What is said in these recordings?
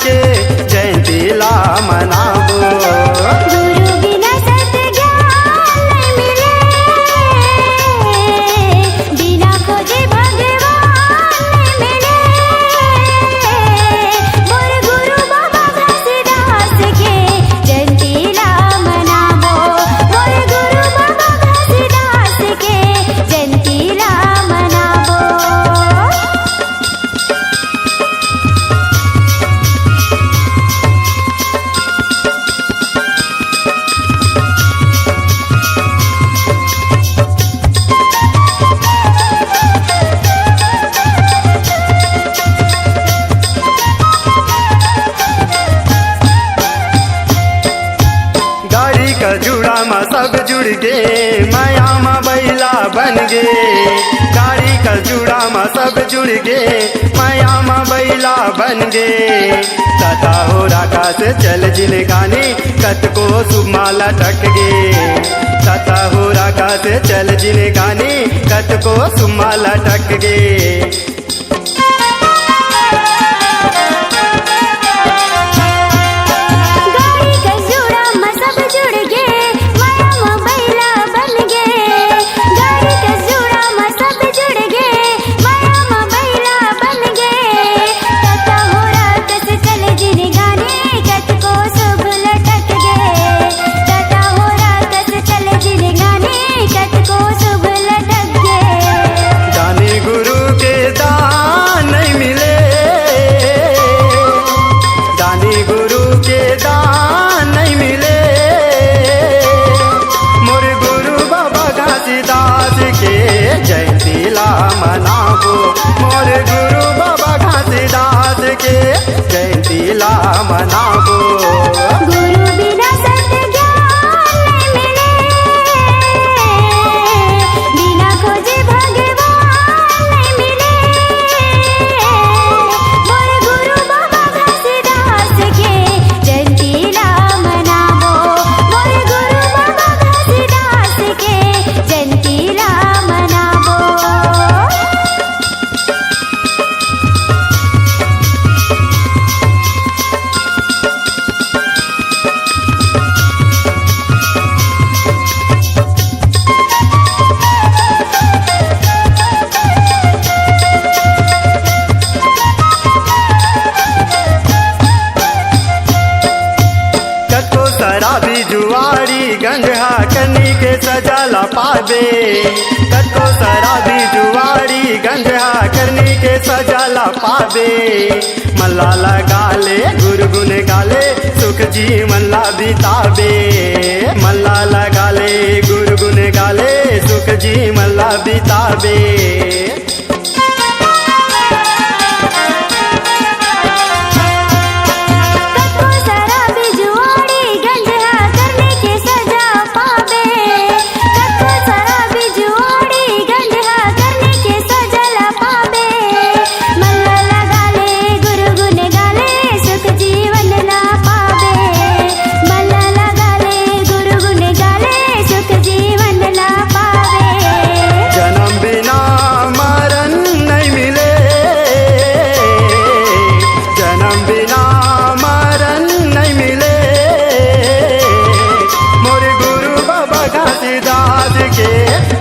के जयंती ला मनाबो। गुरु बिना सत ज्ञान नहीं मिले, बिना खोजे भगवान नहीं मिले। मोर गुरु बाबा घासीदास के जयंती ला मनाबो। मोर गुरु बाबा घासीदास के जयंती ला मनाबो। गाड़ी का जुड़ा में सब जुड़ गे, माया में बैला बन गे। गाड़ी का जुड़ा में सब जुड़ गे, माया में बैला बन गे। तथा हो राका से चल जिनगानी कत को सुमाला टक गे। तथा हो राका से चल जिनगानी कत को सुमाला टक गे। मनाबो मोर गुरु बाबा घासीदास के जयंती ला मनाबो। गुरु बिना सत ज्ञान नहीं मिले, बिना खोजे भगवान नहीं मिले। मोर गुरु बाबा घासीदास के जयंती ला मनाबो। मोर गुरु बाबा घासीदास के जयंती ला मनाबो। शराबी जुआरी गंजा कनी के सजा ला पावे। कतो शराबी जुआरी गंजा करनी के सजा ला पावे। मल्ला लगाले गुरगुन गाले सुख जीवन ला बितावे। मल्ला लगाले गुरगुन गाले सुख जीवन ला बितावे।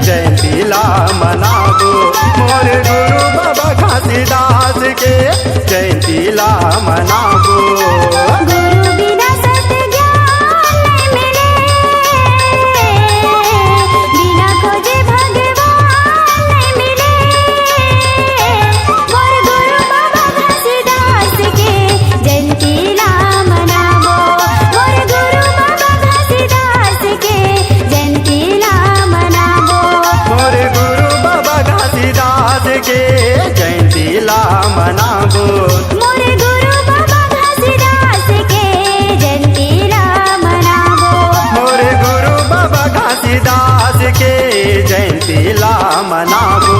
जयंती ला मनाबो मोर गुरु बाबा घासीदास के जयंती ला मनाबो। गुरु बिना सत ज्ञान नहीं मिले, बिना खोजे भगवान नहीं मिले। मोर गुरु बाबा घासीदास के जयंती ला मनाबो। मोर गुरु बाबा घासीदास के जयंती ला मनाबो। मोर गुरु बाबा घासीदास के जयंती ला मनाबो। मोर गुरु बाबा घासीदास के जयंती ला मनाबो। मोर गुरु बाबा घासीदास के जयंती ला मनाबो।